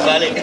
Balik.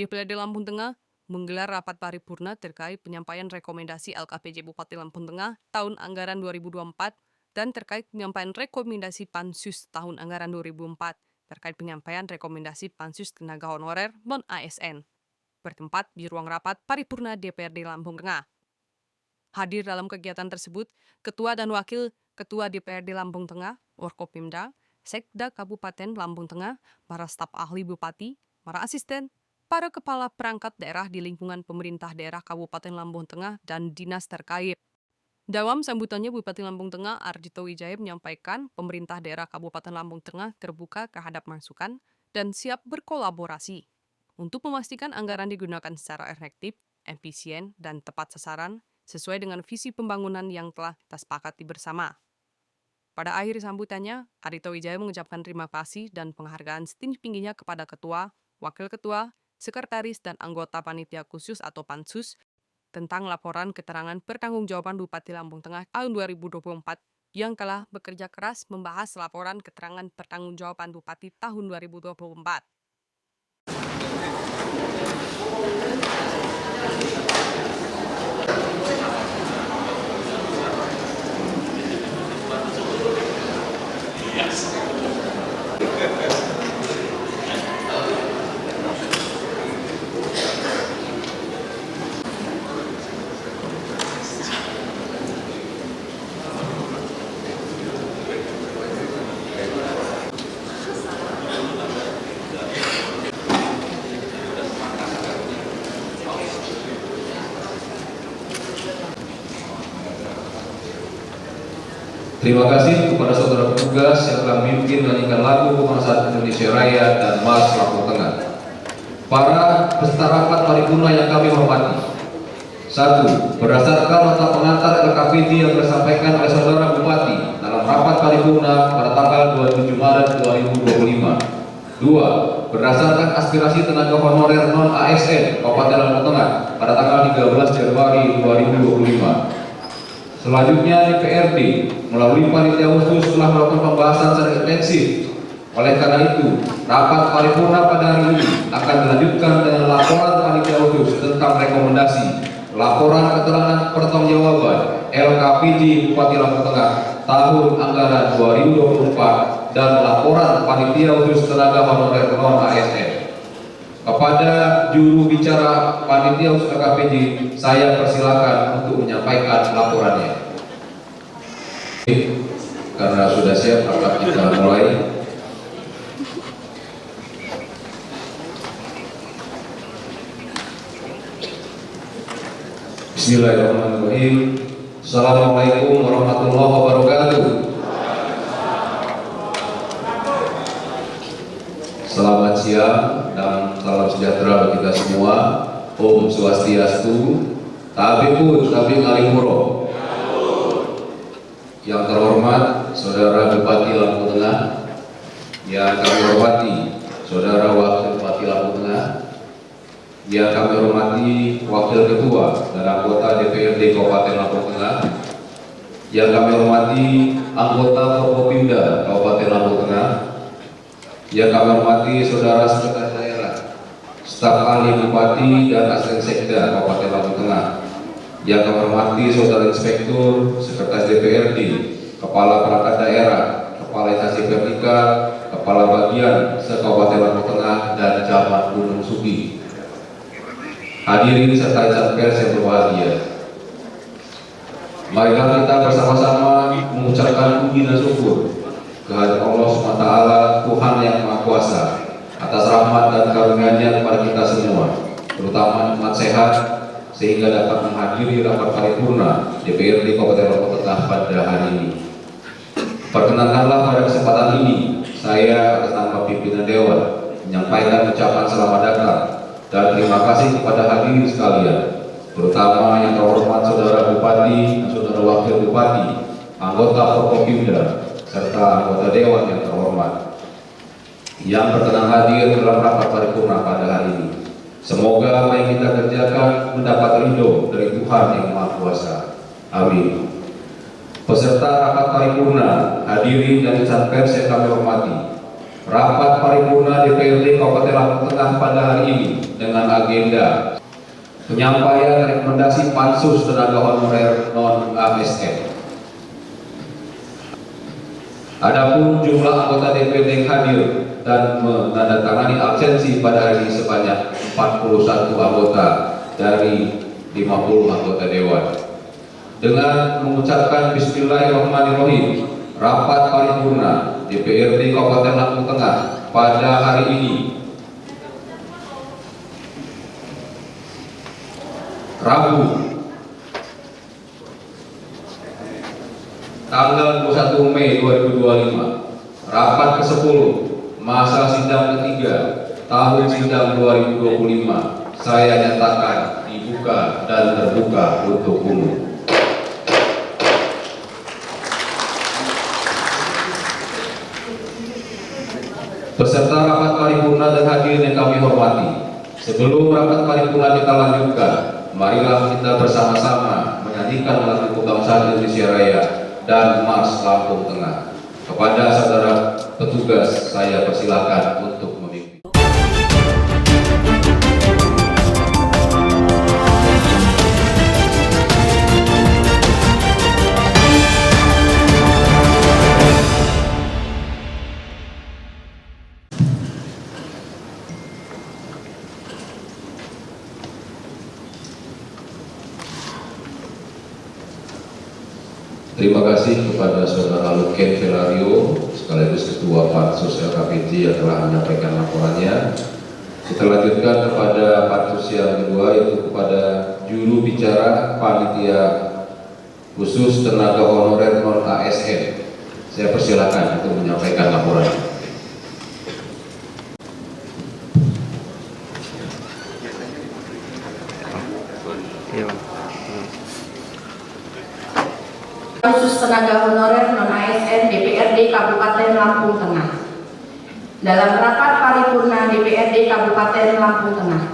DPRD Lampung Tengah menggelar rapat paripurna terkait penyampaian rekomendasi LKPJ Bupati Lampung Tengah tahun anggaran 2024 dan terkait penyampaian rekomendasi Pansus tahun anggaran 2004 terkait penyampaian rekomendasi Pansus Tenaga Honorer non-ASN bertempat di ruang rapat paripurna DPRD Lampung Tengah. Hadir dalam kegiatan tersebut, Ketua dan Wakil Ketua DPRD Lampung Tengah, Forkopimda, Sekda Kabupaten Lampung Tengah, para staf ahli Bupati, para asisten, para kepala perangkat daerah di lingkungan pemerintah daerah Kabupaten Lampung Tengah dan dinas terkait. Dalam sambutannya, Bupati Lampung Tengah Ardhito Wijaya menyampaikan pemerintah daerah Kabupaten Lampung Tengah terbuka terhadap masukan dan siap berkolaborasi untuk memastikan anggaran digunakan secara efektif, efisien, dan tepat sasaran sesuai dengan visi pembangunan yang telah kita sepakati bersama. Pada akhir sambutannya, Ardhito Wijaya mengucapkan terima kasih dan penghargaan setinggi-tingginya kepada Ketua, Wakil Ketua, Sekretaris, dan anggota Panitia Khusus atau Pansus tentang laporan keterangan pertanggungjawaban Bupati Lampung Tengah tahun 2024 yang telah bekerja keras membahas laporan keterangan pertanggungjawaban Bupati tahun 2024. Terima kasih kepada saudara petugas yang telah memimpin menyanyikan lagu kebangsaan Indonesia Raya dan Mars Lampung Tengah. Para peserta rapat paripurna yang kami hormati. 1. Berdasarkan nota pengantar LKPJ yang disampaikan oleh saudara Bupati dalam rapat paripurna pada tanggal 27 Maret 2025. 2. Berdasarkan aspirasi tenaga honorer non-ASN Kabupaten Lampung Tengah pada tanggal 13 Januari 2025. Selanjutnya DPRD melalui panitia khusus telah melakukan pembahasan secara intensif Oleh karena itu, rapat paripurna pada hari ini akan dilanjutkan dengan laporan panitia khusus tentang rekomendasi laporan keterangan pertanggungjawaban LKPJ Bupati Lampung Tengah tahun anggaran 2024 dan laporan panitia khusus tenaga honorer non ASN. Kepada juru bicara panitia khusus LKPJ, saya persilakan untuk menyampaikan laporannya. Karena sudah siap, akan kita mulai. Bismillahirrahmanirrahim. Assalamualaikum warahmatullahi wabarakatuh. Selamat siang dan salam sejahtera bagi kita semua. Om Swastiastu, Tabipun Tabing Alipuro. Yang terhormat Saudara Bupati Lampung Tengah, yang kami hormati Saudara Wakil Bupati Lampung Tengah, yang kami hormati Wakil Ketua dan anggota DPRD Kabupaten Lampung Tengah, yang kami hormati anggota Forkopimda Kabupaten Lampung Tengah, yang kami hormati Saudara Sekretaris Daerah, staf ahli Bupati dan Asisten Sekda Kabupaten Lampung Tengah, yang kami hormati Saudara Inspektur, Sekretaris DPRD, Kepala Perangkat Daerah, Kepala Instansi Vertikal, Kepala Bagian se-Kabupaten Lampung Tengah, dan Camat Gunung Sugi. Hadirin serta insan pers yang berbahagia, marilah kita bersama-sama mengucapkan puji dan syukur kehadirat Allah SWT, Tuhan yang Maha Kuasa, atas rahmat dan karunia-Nya kepada kita semua, terutama nikmat sehat sehingga dapat menghadiri rapat paripurna DPRD Kabupaten Lampung Tengah pada hari ini. Perkenankanlah pada kesempatan ini saya atas nama pimpinan Dewan menyampaikan ucapan selamat datang dan terima kasih kepada hadirin sekalian, terutama yang terhormat Saudara Bupati, Saudara Wakil Bupati, anggota Forkopimda, serta anggota Dewan yang terhormat yang berkenan hadir dalam rapat paripurna pada hari ini. Semoga apa yang kita kerjakan mendapat ridho dari Tuhan yang Maha Kuasa. Amin. Peserta rapat paripurna, hadirin dan insan pers yang kami hormati, rapat paripurna DPRD Kabupaten Lampung Tengah pada hari ini dengan agenda penyampaian rekomendasi Pansus Tenaga Honorer non ASN. Adapun jumlah anggota DPRD yang hadir dan menandatangani absensi pada hari ini sebanyak 41 anggota dari 50 anggota Dewan. Dengan mengucapkan Bismillahirrahmanirrahim, rapat paripurna DPRD Kabupaten Lampung Tengah pada hari ini, Rabu, tanggal 21 Mei 2025, rapat ke-10 masa sidang ketiga tahun sidang 2025 saya nyatakan dibuka dan terbuka untuk umum. Beserta rapat paripurna dan hadirin yang kami hormati, sebelum rapat paripurna kita lanjutkan, marilah kita bersama-sama menyanyikan lagu kebangsaan Indonesia Raya dan Mars Lampung Tengah. Kepada saudara petugas saya persilakan untuk memimpin. Terima kasih kepada Saudara Luken Velario sekaligus Ketua Pansus LKPJ yang telah menyampaikan laporannya. Kita lanjutkan kepada Pansus yang kedua, yaitu kepada juru bicara Panitia Khusus Tenaga Honorer non ASN. Saya persilakan untuk menyampaikan laporan. Khusus Tenaga Honorer non-ASN DPRD Kabupaten Lampung Tengah. Dalam rapat paripurna DPRD Kabupaten Lampung Tengah.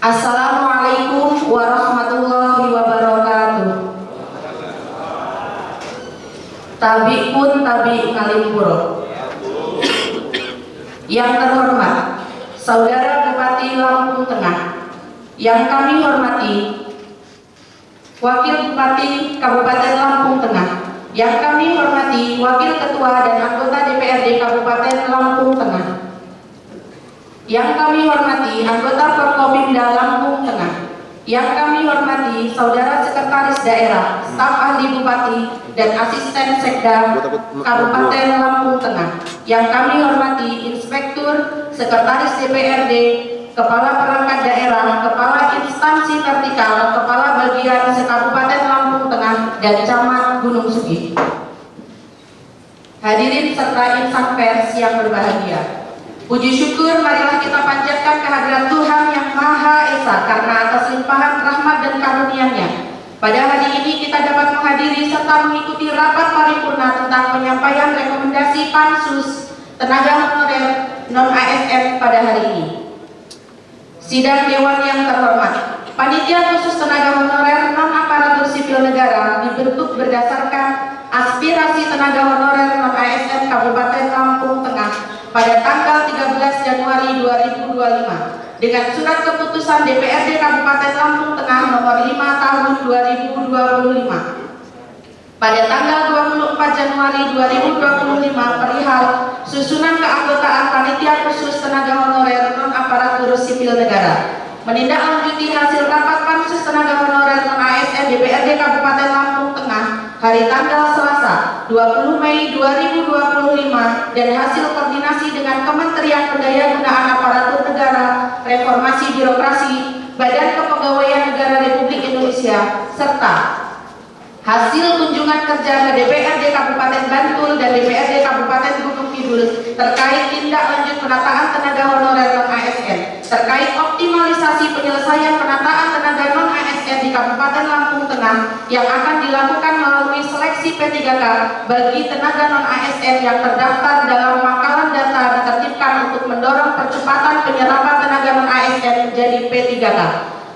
Assalamualaikum warahmatullahi wabarakatuh. Tabi pun tabi Ngalipuro. Yang terhormat Saudara Bupati Lampung Tengah, yang kami hormati Wakil Bupati Kabupaten Lampung Tengah, yang kami hormati Wakil Ketua dan anggota DPRD Kabupaten Lampung Tengah, yang kami hormati anggota Forkopimda Lampung Tengah, yang kami hormati Saudara Sekretaris Daerah, staf ahli Bupati, dan asisten Sekda Kabupaten Lampung Tengah, yang kami hormati Inspektur, Sekretaris DPRD, Kepala Perangkat Daerah, Kepala Instansi Vertikal, Kepala Bagian Sekabupaten Lampung Tengah, dan Camat Gunung Sugi. Hadirin serta insan pers yang berbahagia, puji syukur marilah kita panjatkan kehadirat Tuhan yang Maha Esa karena atas limpahan rahmat dan karunia-Nya. Pada hari ini kita dapat menghadiri serta mengikuti rapat paripurna tentang penyampaian rekomendasi Pansus Tenaga Honorer Non-ASN pada hari ini. Sidang Dewan yang terhormat, Panitia Khusus Tenaga Honorer Non-Aparatur Sipil Negara dibentuk berdasarkan aspirasi tenaga honorer non-ASN Kabupaten Lampung Tengah pada tanggal 13 Januari 2025 dengan surat keputusan DPRD Kabupaten Lampung Tengah nomor 5 tahun 2025. Pada tanggal 24 Januari 2025 perihal susunan keanggotaan Panitia Khusus Tenaga Honorer Non-Aparatur Sipil Negara, menindaklanjuti hasil rapat Pansus Tenaga Honorer Non-ASN DPRD Kabupaten Lampung Tengah hari tanggal Selasa 20 Mei 2025 dan hasil koordinasi dengan Kementerian Pendayagunaan Aparatur Negara, Reformasi Birokrasi, Badan Kepegawaian Negara Republik Indonesia, serta hasil kunjungan kerja ke DPRD Kabupaten Bantul dan DPRD Kabupaten Gunung Kidul terkait tindak lanjut penataan tenaga honorer non-ASN, terkait optimalisasi penyelesaian penataan tenaga non-ASN di Kabupaten Lampung Tengah yang akan dilakukan melalui seleksi P3K bagi tenaga non-ASN yang terdaftar dalam pangkalan data ditertibkan untuk mendorong percepatan penyerapan tenaga non-ASN menjadi P3K.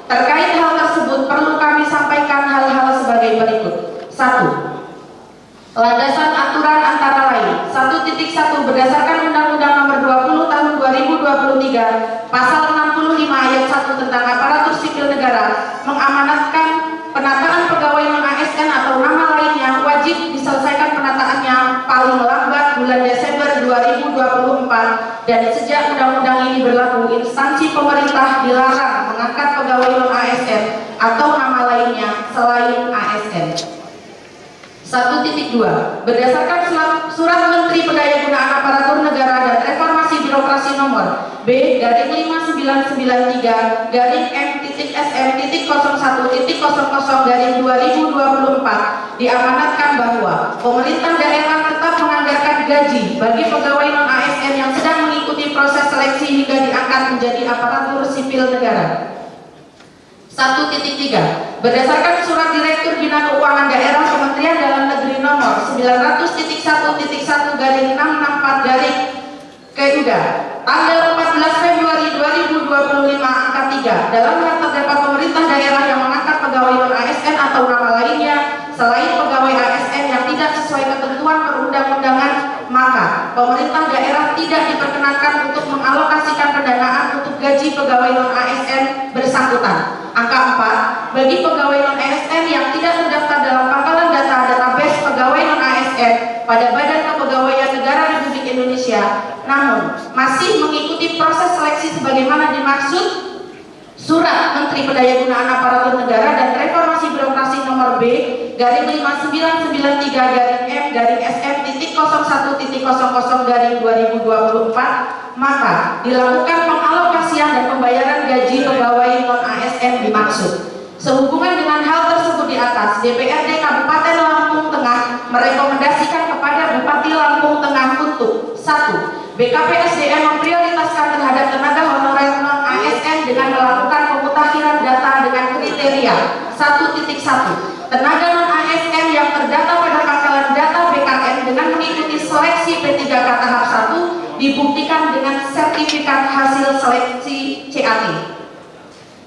Terkait hal tersebut perlu kami sampaikan hal-hal sebagai berikut. 1. Landasan aturan antara lain 1.1 berdasarkan Undang-Undang Nomor 20 Tahun 2023 Pasal 65 Ayat 1 tentang Aparatur Sipil Negara mengamanatkan penataan pegawai non-ASN atau nama lainnya wajib diselesaikan penataannya paling lambat bulan Desember 2024 dan sejak undang-undang ini berlaku instansi pemerintah dilarang mengangkat pegawai non-ASN atau nama lainnya selain ASN. 1.2 berdasarkan surat Menteri Pendayagunaan Aparatur Negara dan Reformasi Birokrasi nomor B/5993-M.SM.00/2024 diamanatkan bahwa pemerintah daerah tetap menganggarkan gaji bagi pegawai non-ASN yang sedang mengikuti proses seleksi hingga diangkat menjadi aparatur sipil negara. 1.3 berdasarkan surat Direktur Bina Keuangan Daerah Kementerian Dalam Negeri nomor 900.1.1/664 Keuda tanggal 14 Februari 2025 angka 3 dalam hal terdapat pemerintah daerah yang mengangkat pegawai non-ASN atau nama lainnya selain pegawai ASN yang tidak sesuai ketentuan perundang-undangan, maka pemerintah daerah tidak diperkenankan untuk mengalokasikan pendanaan untuk gaji pegawai non-ASN bersangkutan. Angka 4, bagi pegawai non-ASN yang tidak terdaftar dalam pangkalan data database pegawai non-ASN pada Badan Kepegawaian Negara Republik Indonesia, namun masih mengikuti proses seleksi sebagaimana dimaksud Surat Menteri Pendayagunaan Aparatur Negara dan Reformasi Birokrasi nomor B/5993-M.SM.01.00/2024, maka dilakukan pengalokasian dan pembayaran gaji pegawai non-ASN dimaksud. Sehubungan dengan hal tersebut di atas, DPRD Kabupaten Lampung Tengah merekomendasikan kepada Bupati Lampung Tengah untuk 1. BKPSDM memprioritaskan terhadap tenaga honorer non-ASN dengan melakukan pemutakhiran data dengan kriteria 1.1. Tenaga non-ASN yang terdata pada pangkalan data BKN dengan mengikuti seleksi P3K tahap 1 dibuktikan dengan sertifikat hasil seleksi CAT.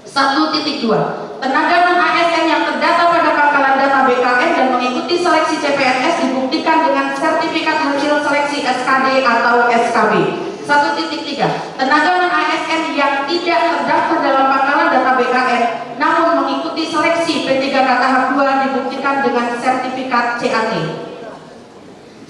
1.2. Tenaga non-ASN yang terdata pada pangkalan data BKN dan mengikuti seleksi CPNS dibuktikan dengan sertifikat hasil seleksi SKD atau SKB. 1.3. Tenaga non-ASN yang tidak terdaftar dalam pangkalan data BKN namun mengikuti seleksi P3K tahap 2 dibuktikan dengan sertifikat CAT.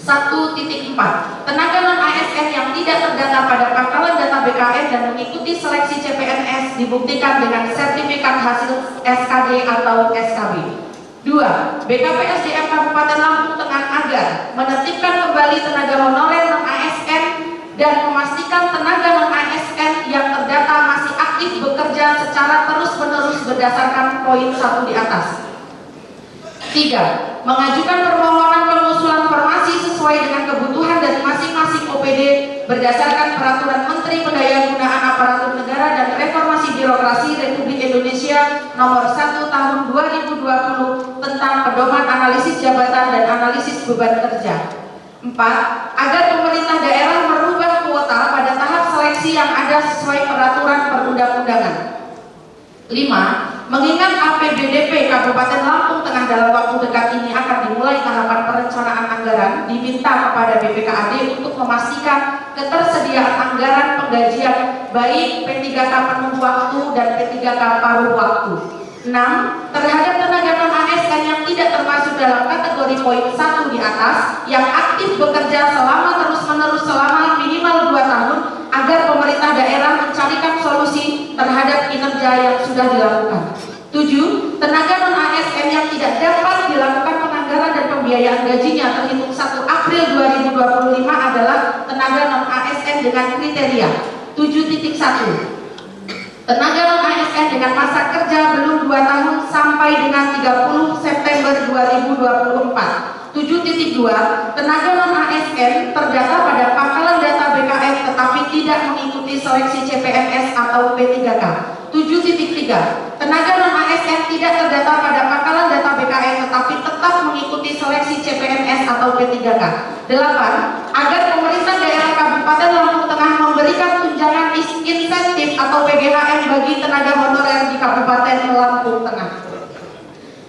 1.4. Tenaga non-ASN yang tidak terdata pada pangkalan data BKN dan mengikuti seleksi CPNS dibuktikan dengan sertifikat hasil SKD atau SKB. 2. BKPSDM Kabupaten Lampung Tengah agar menertibkan kembali tenaga honorer non-ASN dan memastikan tenaga non-ASN yang terdata masih aktif bekerja secara terus-menerus berdasarkan poin 1 di atas. 3. Mengajukan permohonan pengusulan formasi sesuai dengan kebutuhan dari masing-masing OPD berdasarkan Peraturan Menteri Pendayagunaan Aparatur Negara dan Reformasi Birokrasi Republik Indonesia Nomor 1 Tahun 2020 tentang pedoman analisis jabatan dan analisis beban kerja. 4. Agar pemerintah daerah merubah kuota pada tahap seleksi yang ada sesuai peraturan perundang-undangan. 5. Mengingat APBDP Kabupaten Lampung Tengah dalam waktu dekat ini akan dimulai tahapan perencanaan anggaran, diminta kepada BPKAD untuk memastikan ketersediaan anggaran penggajian baik P3K penuh waktu dan P3K paruh waktu. 6. Terhadap tenaga non-ASN yang tidak termasuk dalam kategori poin 1 di atas yang aktif bekerja selama terus-menerus selama minimal 2 tahun agar pemerintah daerah mencarikan solusi terhadap kinerja yang sudah dilakukan. 7. Tenaga non-ASN yang tidak dapat dilakukan penganggaran dan pembiayaan gajinya terhitung 1 April 2025 adalah tenaga non-ASN dengan kriteria 7.1. Tenaga non-ASN dengan masa kerja belum 2 tahun sampai dengan 30 September 2024. 7.2. Tenaga non-ASN terdata pada pangkalan data BKN tetapi tidak mengikuti seleksi CPNS atau P3K. 7.3. Tenaga non-ASN tidak terdata pada pangkalan data BKN tetapi tetap mengikuti seleksi CPNS atau P3K. 8. Agar pemerintah daerah Kabupaten Lampung Tengah memberikan tunjangan insentif atau PGHM bagi tenaga honorer di Kabupaten Lampung Tengah.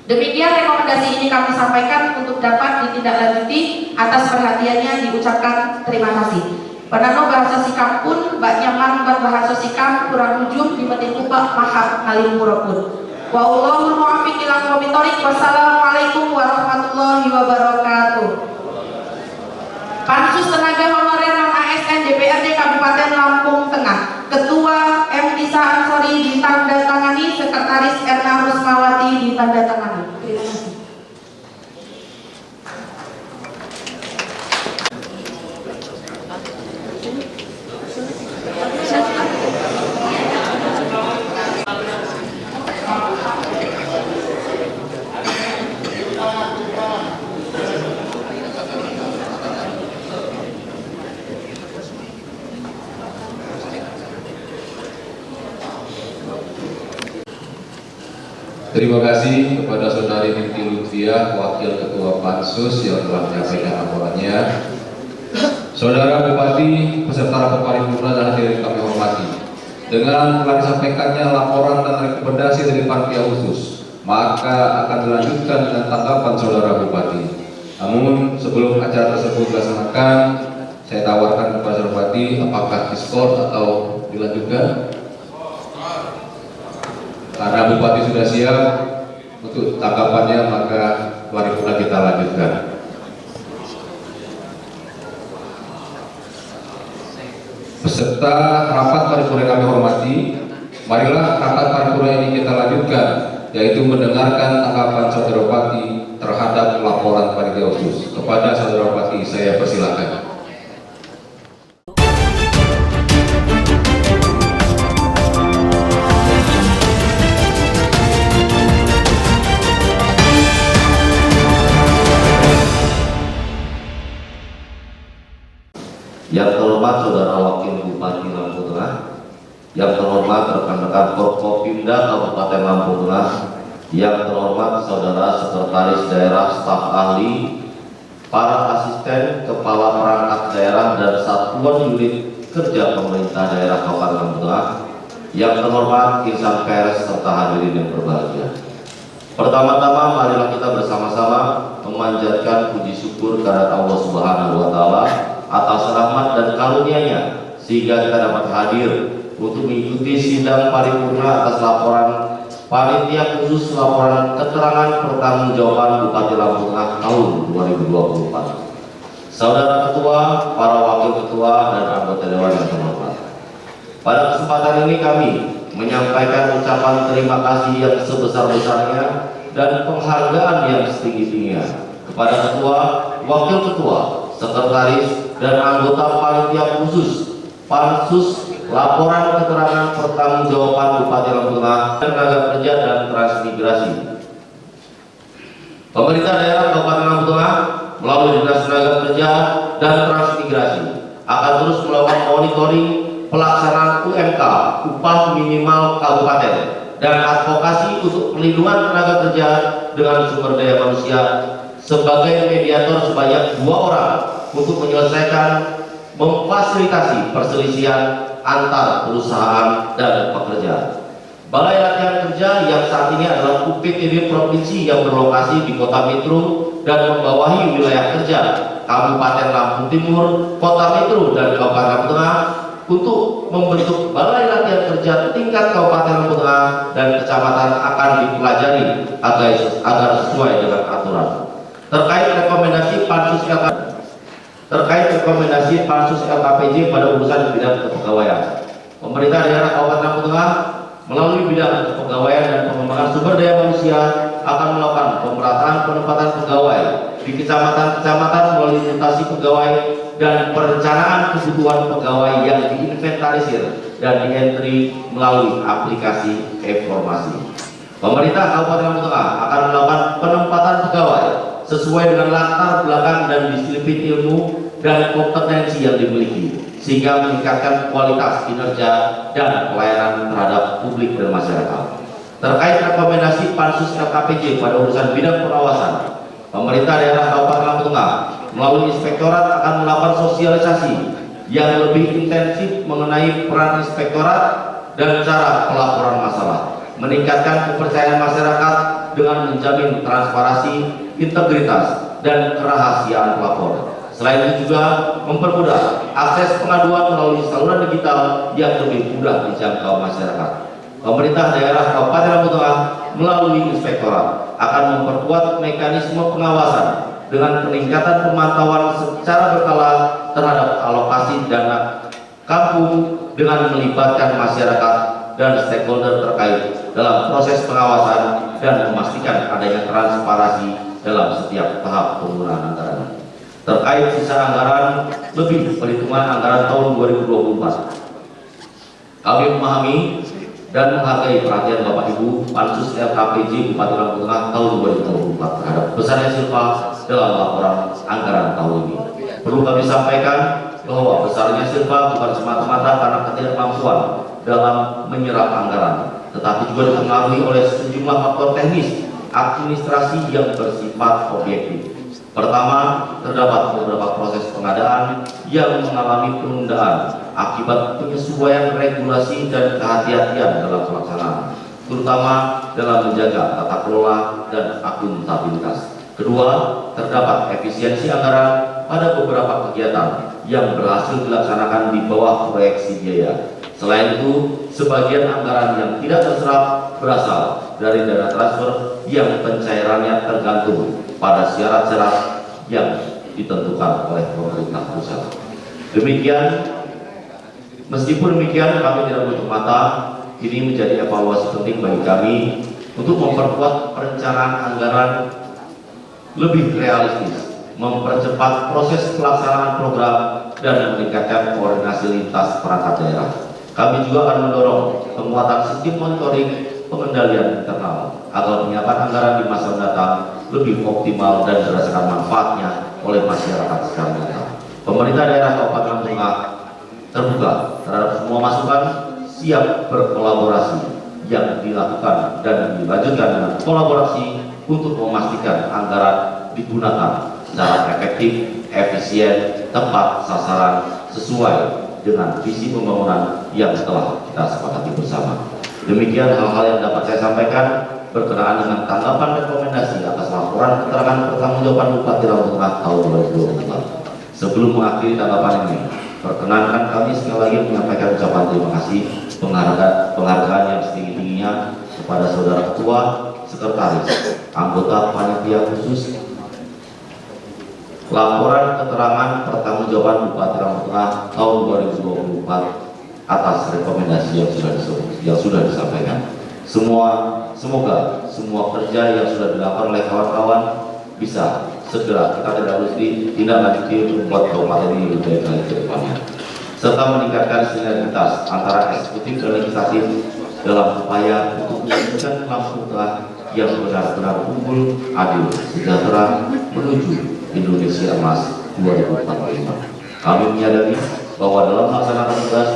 Demikian rekomendasi ini kami sampaikan untuk dapat ditindaklanjuti. Atas perhatiannya diucapkan terima kasih. Penano bahasa sikam pun bak nyaman buat bahasa sikam kurang ujung dimetin ubah mahab ngalim purapun. Wallahul muwaffiq ila aqwamit thoriq. Wassalamualaikum warahmatullahi wabarakatuh. Pansus Tenaga Honorer Non-ASN DPRD Kabupaten Lampung Tengah, Ketua M. Nisa Ansori ditandatangani, Sekretaris Erna Rusmawati ditandatangani. Terima kasih. Terima kasih kepada Saudari Ninti Lutfiah, Wakil Ketua Pansus yang telah menyampaikan laporannya. Saudara Bupati, peserta rapat paripurna dan hadirin kami hormati. Dengan telah disampaikannya laporan dan rekomendasi dari Panitia Khusus, maka akan dilanjutkan dengan tanggapan Saudara Bupati. Namun sebelum acara tersebut dilaksanakan, saya tawarkan kepada Saudara Bupati apakah diskor atau dilanjutkan. Karena Bupati sudah siap untuk tanggapannya, maka paripurna kita lanjutkan. Beserta rapat paripurna kami hormati, marilah rapat paripurna ini kita lanjutkan, yaitu mendengarkan tanggapan Saudara Bupati terhadap laporan Panitia Khusus. Kepada Saudara Bupati saya persilakan. Yang terhormat Saudara Wakil Bupati Lampung Tengah, yang terhormat rekan-rekan Forkopimda Kabupaten Lampung Tengah, yang terhormat Saudara Sekretaris Daerah, staf ahli, para asisten, kepala perangkat daerah dan satuan unit kerja pemerintah daerah Kabupaten Lampung Tengah, yang terhormat insan pers serta hadirin yang berbahagia. Pertama-tama marilah kita bersama-sama memanjatkan puji syukur kehadirat Allah Subhanahu wa Ta'ala atas rahmat dan karunia-Nya sehingga kita dapat hadir untuk mengikuti sidang paripurna atas laporan Panitia Khusus Laporan Keterangan Pertanggungjawaban Bupati Lampung Tengah tahun 2024. Saudara Ketua, para Wakil Ketua, dan anggota Dewan yang terhormat. Pada kesempatan ini kami menyampaikan ucapan terima kasih yang sebesar-besarnya dan penghargaan yang setinggi-tingginya kepada Ketua, Wakil Ketua, Sekretaris, dan anggota Panitia Khusus Pansus Laporan Keterangan Pertanggungjawaban Bupati Lampung Tengah, Tenaga Kerja dan Transmigrasi. Pemerintah daerah Kabupaten Lampung Tengah melalui Dinas Tenaga Kerja dan Transmigrasi akan terus melakukan monitoring pelaksanaan UMK (upah minimal kabupaten) dan advokasi untuk perlindungan tenaga kerja dengan sumber daya manusia sebagai mediator sebanyak 2 orang untuk menyelesaikan memfasilitasi perselisihan antar perusahaan dan pekerja. Balai Latihan Kerja yang saat ini adalah UPTD provinsi yang berlokasi di Kota Metro dan membawahi wilayah kerja Kabupaten Lampung Timur, Kota Metro, dan Kabupaten Lampung Tengah untuk membentuk Balai Latihan Kerja tingkat Kabupaten Lampung Tengah dan kecamatan akan dipelajari agar sesuai dengan aturan. Terkait rekomendasi Pansus LKPJ pada urusan bidang kepegawaian, pemerintah daerah Kabupaten Lampung Tengah melalui bidang kepegawaian dan pengembangan sumber daya manusia akan melakukan pemerataan penempatan pegawai di kecamatan-kecamatan melalui mutasi pegawai dan perencanaan kebutuhan pegawai yang diinventarisir dan di-entry melalui aplikasi informasi. Pemerintah Kabupaten Lampung Tengah akan melakukan penempatan pegawai sesuai dengan latar belakang dan disiplin ilmu dan kompetensi yang dimiliki, sehingga meningkatkan kualitas kinerja dan pelayanan terhadap publik dan masyarakat. Terkait rekomendasi Pansus LKPJ pada urusan bidang pengawasan, pemerintah daerah Kabupaten Lampung Tengah melalui inspektorat akan melakukan sosialisasi yang lebih intensif mengenai peran inspektorat dan cara pelaporan masalah, meningkatkan kepercayaan masyarakat dengan menjamin transparansi, integritas, dan kerahasiaan pelapor. Selain itu juga mempermudah akses pengaduan melalui saluran digital yang lebih mudah dijangkau masyarakat. Pemerintah daerah Kabupaten Lampung Tengah melalui inspektorat akan memperkuat mekanisme pengawasan dengan peningkatan pemantauan secara berkala terhadap alokasi dana kampung dengan melibatkan masyarakat dan stakeholder terkait dalam proses pengawasan dan memastikan adanya transparansi dalam setiap tahap penggunaan anggaran. Terkait sisa anggaran lebih perhitungan anggaran tahun 2024, kami memahami dan menghargai perhatian Bapak Ibu Pansus LKPJ Bupati Lampung Tengah tahun 2024 terhadap besarnya silpa dalam laporan anggaran tahun ini. Perlu kami sampaikan bahwa besarnya silpa bukan semata-mata karena ketidakmampuan dalam menyerap anggaran, tetapi juga dipengaruhi oleh sejumlah faktor teknis administrasi yang bersifat objektif. Pertama, terdapat beberapa proses pengadaan yang mengalami penundaan akibat penyesuaian regulasi dan kehati-hatian dalam pelaksanaan, terutama dalam menjaga tata kelola dan akuntabilitas. Kedua, terdapat efisiensi anggaran pada beberapa kegiatan yang berhasil dilaksanakan di bawah proyeksi biaya. Selain itu, sebagian anggaran yang tidak terserap berasal dari dana transfer yang pencairannya tergantung pada syarat-syarat yang ditentukan oleh pemerintah pusat. Meskipun demikian, kami tidak menutup mata ini menjadi evaluasi penting bagi kami untuk memperkuat perencanaan anggaran lebih realistis, mempercepat proses pelaksanaan program, dan meningkatkan koordinasi lintas perangkat daerah. Kami juga akan mendorong penguatan sistem monitoring pengendalian internal agar penyiapan anggaran di masa mendatang lebih optimal dan dirasakan manfaatnya oleh masyarakat secara nyata. Pemerintah daerah Kabupaten Lampung Tengah terbuka terhadap semua masukan, siap berkolaborasi yang dilakukan dan dilanjutkan dengan kolaborasi untuk memastikan anggaran digunakan secara efektif, efisien, tepat sasaran, sesuai dengan visi pembangunan yang telah kita sepakati bersama. Demikian hal-hal yang dapat saya sampaikan berkenaan dengan tanggapan rekomendasi atas laporan keterangan pertanggungjawaban Bupati Lampung Tengah tahun 2024. Sebelum mengakhiri tanggapan ini, Perkenankan kami sekali lagi menyampaikan ucapan terima kasih penghargaan yang setinggi-tingginya kepada Saudara Ketua, Sekretaris, anggota Panitia Khusus laporan keterangan pertanggungjawaban Bupati Lampung Tengah tahun 2024 atas rekomendasi yang sudah disampaikan. Semoga semua kerja yang sudah dilakukan oleh kawan-kawan bisa segera kita tindak lanjuti untuk membuat kabupaten ini lebih baik lagi ke depannya, serta meningkatkan sinergitas antara eksekutif dan legislatif dalam upaya untuk mewujudkan Lampung Tengah yang benar-benar unggul, adil, sejahtera menuju Indonesia Emas 2045. Kami menyadari bahwa dalam melaksanakan tugas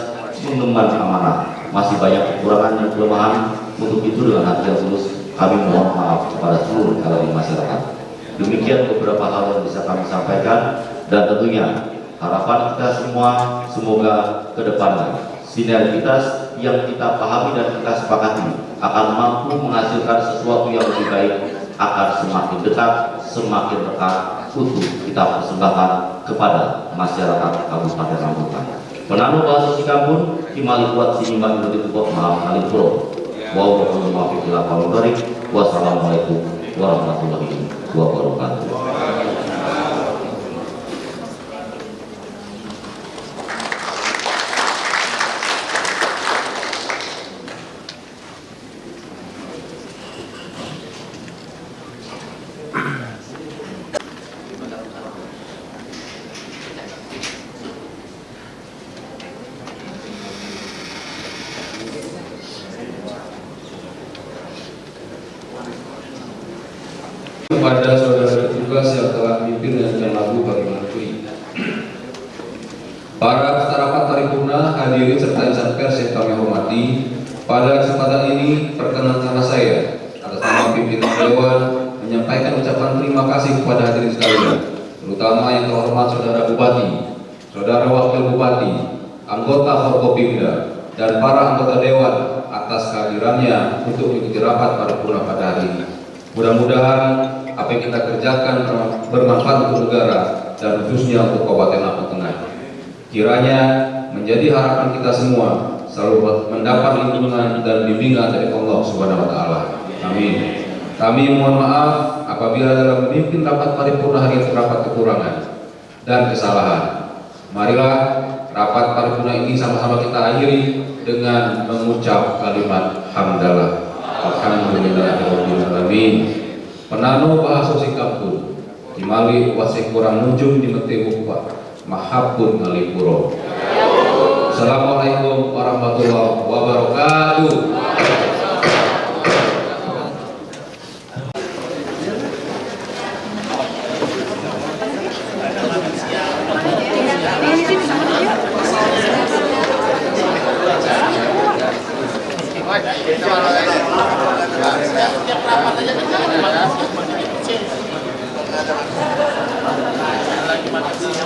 mengemban amanah masih banyak kekurangan dan kelemahan. Untuk itu dengan hati yang tulus kami mohon maaf kepada seluruh elemen masyarakat. Demikian beberapa hal yang bisa kami sampaikan, dan tentunya harapan kita semua semoga ke depannya sinergitas yang kita pahami dan kita sepakati akan mampu menghasilkan sesuatu yang lebih baik, akan semakin dekat, semakin dekat untuk kita persembahkan kepada masyarakat Kabupaten Lampung Tengah. Menanu bahasa Sikampun, Kimali kuat sinimbang menurut Tukok Maaf Kalipuro. Wassalamualaikum warahmatullahi wabarakatuh. Kepada saudara petugas yang telah memimpin dan yang lagu bagi menteri, para peserta rapat paripurna, hadirin serta insan pers yang kami hormati, pada kesempatan ini perkenankanlah saya atas nama pimpinan Dewan menyampaikan ucapan terima kasih kepada hadirin sekalian, terutama yang terhormat saudara Bupati, saudara Wakil Bupati, anggota Forkopimda, dan para anggota Dewan atas kehadirannya untuk mengikuti rapat paripurna pada hari ini. Mudah-mudahan apa yang kita kerjakan bermanfaat untuk negara dan khususnya untuk Kabupaten Lampung Tengah. Kiranya menjadi harapan kita semua selalu mendapat lindungan dan bimbingan dari Allah Subhanahu wa taala. Amin. Kami mohon maaf apabila dalam memimpin rapat paripurna hari ini terdapat kekurangan dan kesalahan. Marilah rapat paripurna ini sama-sama kita akhiri dengan mengucap kalimat hamdalah. Alhamdulillahirabbil alamin. Penano bahasa Sikampun, Kimali wasih kurang nujung di Metebukwa, Mahapun Ngalipuro. Assalamualaikum warahmatullahi wabarakatuh. Terima kasih.